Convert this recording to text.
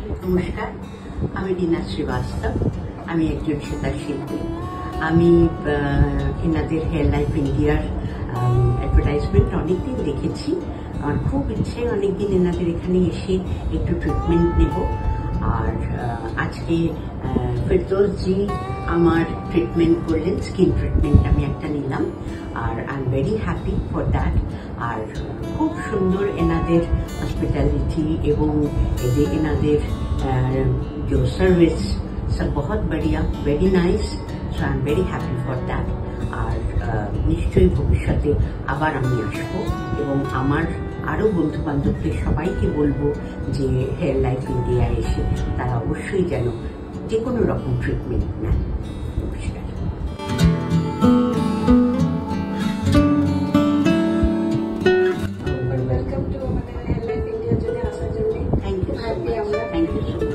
নমস্কার, আমি রিনা শ্রীবাস্তব। আমি একজন সেতার শিল্পী। আমি এনাদের হেয়ার লাইফ ইন্ডিয়ার অ্যাডভার্টাইজমেন্ট অনেকদিন দেখেছি। আমার খুব ইচ্ছে অনেকদিন এনাদের এখানে এসে একটু ট্রিটমেন্ট নেব। আর আজকে ফেরদৌসজি আমার ট্রিটমেন্ট করলেন, স্কিন ট্রিটমেন্ট আমি একটা নিলাম। আর I am very happy for that. আর খুব সুন্দর এনাদের हॉस्पिटैलिटी एवं एनाদের जो सर्विस सब बहुत बढ़िया, very nice. So I am very happy for that. আর নিশ্চয়ই ভবিষ্যতে আবার আমি আসবো এবং আমার আরো বন্ধু বান্ধবদের সবাইকে বলবো যে হেয়ার লাইফ ইন্ডিয়া এসে তারা অবশ্যই যেন যে কোনো রকম ট্রিটমেন্ট নেন। নমস্কার। Thank you so much. Thank you so much.